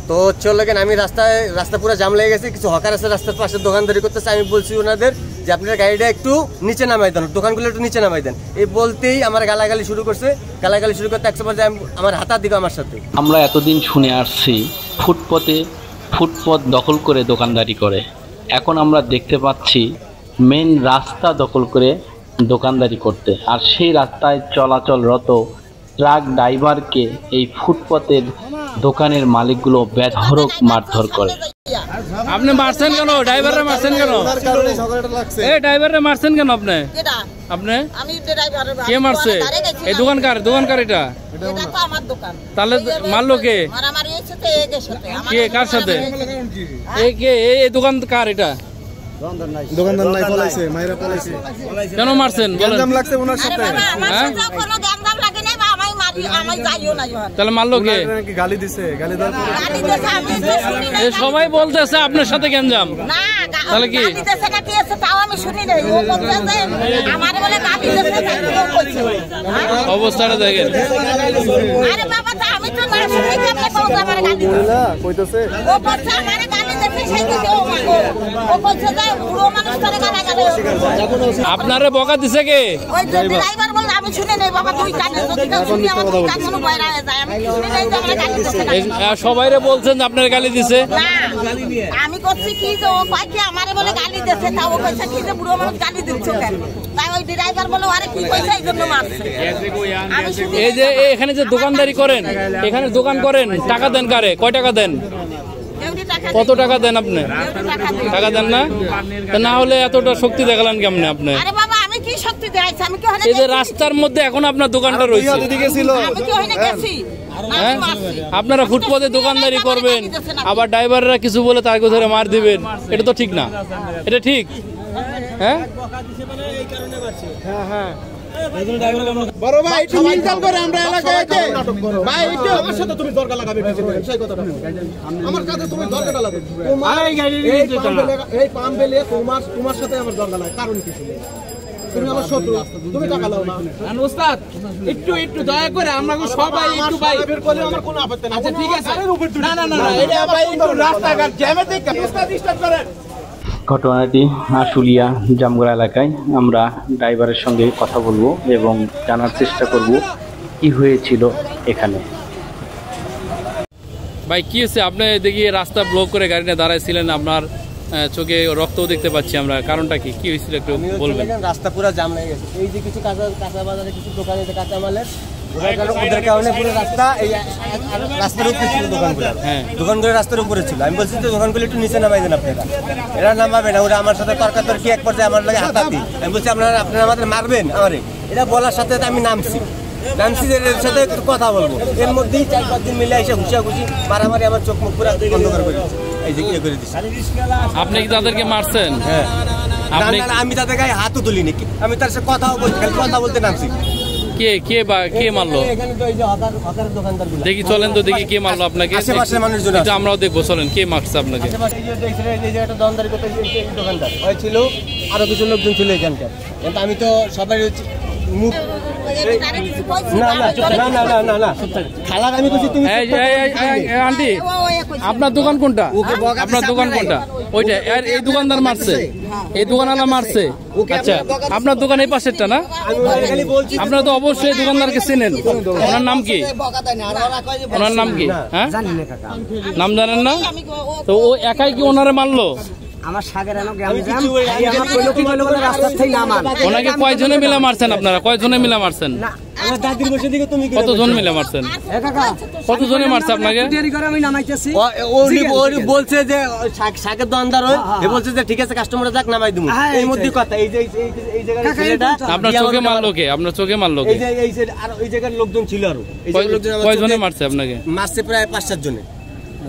তো চলে গেন আমি রাস্তা পুরো জাম লেগে গেছে, কিছু হকার আছে রাস্তার পাশে দোকানদারি করতেছে। আমি বলছি ওনাদের যে আপনারা গাড়িটা একটু নিচে নামাই দেন, দোকানগুলো একটু নিচে নামাই দেন। এই বলতেই আমার গালাগালি শুরু করছে। গালাগালি শুরু করতে একশো পর্যায়ে আমার হাতার দিকে আমার সাথে। আমরা এতদিন শুনে আসছি ফুটপথ দখল করে দোকানদারি করে, এখন আমরা দেখতে পাচ্ছি মেন রাস্তা দখল করে দোকানদারি করতে। আর সেই রাস্তায় চলাচলরত ট্রাক ড্রাইভারকে এই ফুটপথের দোকানের মালিকগুলো বেধড়ক মারধর করে। আপনি মারছেন কেন? ড্রাইভাররা মারছেন কেন? এই ড্রাইভাররা মারছেন কেন? আপনি কে মারছে? এই দোকানকার এটা? তাহলে মারলো কে? কে কার সাথে? এই দোকান কার এটা? দোকানদার নাই, পলাইছে, মাইরা পলাইছে। কেন মারছেন? গ্যাঞ্জাম লাগছে ওনার সাথে। হ্যাঁ, তাহলে মারলো কে? গালি দিছে, গালি দেওয়ার সবাই বলতেছে আপনার সাথে গ্যাঞ্জাম। তাহলে কি অবস্থাটা দেখেন। আপনারে বকা দিছে কে? সবাইরে বলছেন আপনার গালি দিছে? আমি করছি কি যে ও কয়েকটি আমারে বলে গালি দিছে, তাও কইছে কি যে বুড়ো মানুষ গালি দিচ্ছে কেন? তাই ওই ড্রাইভার বলে আরে কি কইছে এই জন্য মারছে। এই যে এখানে যে দোকানদারি করেন, এখানে দোকান করেন, টাকা দেন কারে? কয় টাকা দেন? কত টাকা দেন আপনি? টাকা দেন না? না হলে এতটা শক্তি দেখালেন কেমনে আপনি? আরে বাবা আমি কি শক্তি দেখাইছি? আমি কি ওখানে এই যে রাস্তার মধ্যে এখন আপনার দোকানটা রয়েছে, আমি কি ওখানে গেছি? হ্যাঁ, আপনারা ফুটপাতে দোকানদারি করবেন, আবার ড্রাইভাররা কিছু বলে তাকে ধরে মার দিবেন, এটা তো ঠিক না। এটা ঠিক? হ্যাঁ হ্যাঁ, বড় ভাই একটু মিলটাল করে আমরা এলাকায় আছে ভাই, একটু আমার সাথে তুমি দরকার লাগাবে, সেই কথাটা আমার কাছে তুমি দরকারটা লাগাবে। এই গাড়ি এই পাম বেলে তোমার সাথে আমার দরকার লাগে, কারণ কিছু নেই। তুমি আমার শত্রু, তুমি টাকা লাও না। ওস্তাদ একটু দয়া করে আমরা সবাই একটু ভাই বের করলে আমার কোনো আপত্তি নেই। আচ্ছা ঠিক আছে, না না না এটা ভাই একটু রাস্তাঘাট জ্যামে দেখে ওস্তাদ স্টার্ট করেন। ঘটনাটি আশুলিয়া জামগড়া এলাকায়। আমরা ড্রাইভারের সঙ্গে কথা বলবো এবং জানার চেষ্টা করব কি হয়েছিল এখানে। ভাই কি হয়েছে? আপনি দেখি রাস্তা ব্লক করে গাড়ি নিয়ে দাঁড়াইছিলেন, আপনার চোখে রক্তও দেখতে পাচ্ছি আমরা, কারণটা কি হয়েছিল একটু বলবেন? রাস্তা পুরো জাম লেগে গেছে। এই যে কিছু কাঁচা বাজারে কিছু দোকানে কাঁচামালের ওদের কারণে পুরো রাস্তা এই রাস্তার উপরে ছিল দোকানগুলো। হ্যাঁ, দোকানগুলো রাস্তার উপরে ছিল। আমি বলছি তো দোকানগুলো একটু নিচে নামাই দেন আপনারা। এরা নামাবে না, ওরা আমার সাথে তর্কাতর্কি এক পর্যায়ে আমার লাগে হাতাহাতি। আমি বলছি আপনারা আমাদের মারবেন আমারে। এটা বলার সাথে আমি নামছি এর সাথে একটু কথা বলবো। এর মধ্যেই 4-5 দিন মিলে এসে ঘুষাঘুষি মারামারি আমার চোখ মুখ পুরো অন্ধকার করে দিচ্ছে। এই যে ইয়ে করে দিচ্ছে। আপনি কি তাদেরকে মারছেন? হ্যাঁ, আমি তাদের গায়ে হাতও তুলিনি, আমি তার সাথে কথাও বলছি, খালি কথা বলতে নামছি। কে মারলো? দেখি চলেন তো, দেখি কে মারলো আপনাকে। আমরাও দেখবো, চলেন কে মারছে আপনাকে। দোকানদার ছিল, আরো কিছু লোকজন ছিল এখানকার। কিন্তু আমি তো সবাই মুখ আন্টি আপনার দোকান কোনটা? আপনার দোকান কোনটা? ওইটা। এই দোকানদার মারছে, এই দোকানওয়ালা মারছে। আচ্ছা, আপনার দোকান এই পাশেরটা না? আপনারা তো অবশ্যই দোকানদারকে চেনেন। ওনার নাম কি? ওনার নাম কি? হ্যাঁ, নাম জানেন না? তো ও একাই কি ওনারে মারলো? আমার সাগর ওনাকে কয়জনে মিলে মারছেন? আপনারা কয়জনে মিলে মারছেন? কতজন মিলে মারছেন? কতজনে মারছে আপনাকে? বলছে যে শাকের দোকানদার বলছে যে ঠিক আছে কাস্টমার যাক নামাই দিব। এই মধ্যে কথা এই যে আপনার চোখে মারলো কে? আপনার চোখে মারলো কে? এই জায়গার লোকজন ছিল। আরো কয়জনে মারছে আপনাকে? মারছে প্রায় 5-7 জনে,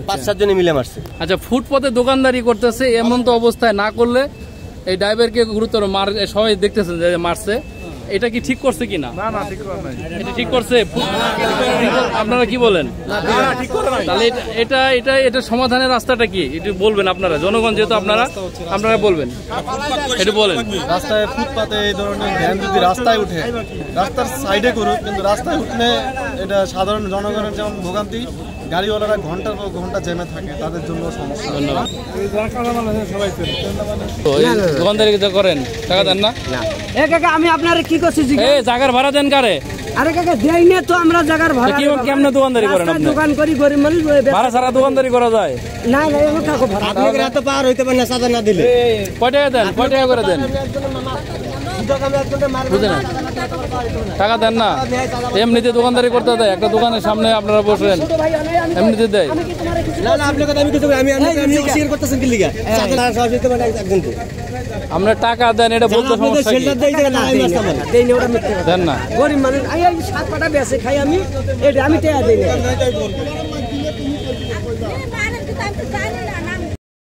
5-7 জনে মিলে মারছে। আচ্ছা, ফুটপথে দোকানদারি করতেছে, এমন তো অবস্থায় না করলে এই ড্রাইভারকে গুরুতর মার, সবাই দেখতেছেন যে মারছে, এটা কি ঠিক করছে কিনা? না না, ঠিক করে নাই। এটা ঠিক করছে? আপনারা কি বলেন? তাহলে এটা সমাধানের রাস্তাটা কি একটু বলবেন আপনারা, জনগণ যেহেতু আপনারা বলবেন, একটু বলেন। রাস্তায় ফুটপাতে এই ধরনের ভ্যান যদি রাস্তায় উঠে, রাস্তার সাইডে করুক, কিন্তু রাস্তায় উঠলে এটা সাধারণ জনগণের যেমন ভোগান্তি, গাড়িওয়ালারা ঘন্টার পর ঘন্টা জ্যামে থাকে, তাদের জন্য সমস্যা। ধন্যবাদ। তো এই দোকানদারি যে করেন টাকা দেন না? এ কাকা আমি আপনারে কি করছি এই জায়গার ভাড়া দেন কারে? আরে কাকা দেই না তো আমরা জায়গার ভাড়া। কি কেমনে দোকানদারি করেন আপনি? দোকান করি গরিব মানুষ ভাড়া ছাড়া দোকানদারি করা যায় না? না আমি কাকু ভাড়া আপনি রাত পার হইতে পারেন না সাদা না দিলে। কয় টাকা দেন? কয় টাকা করে দেন? বুঝলেন টাকা দেন না, এমনিতে দোকানদারি করতে দেয়। একটা দোকানের সামনে আপনারা বসেন, এমনিতে দেয় না। না আপনার কথা আমি কিছু আমি শেয়ার করতেছেন কি লিগা? সাদা সহজ হইতে পারে একজন তো আমরা টাকা দেন, এটা বলতে সমস্যা কি? দেন না গরিব মানুষ। এই 7 পাটা বেঁচে খাই আমি, এটা আমি টাকা দেই না।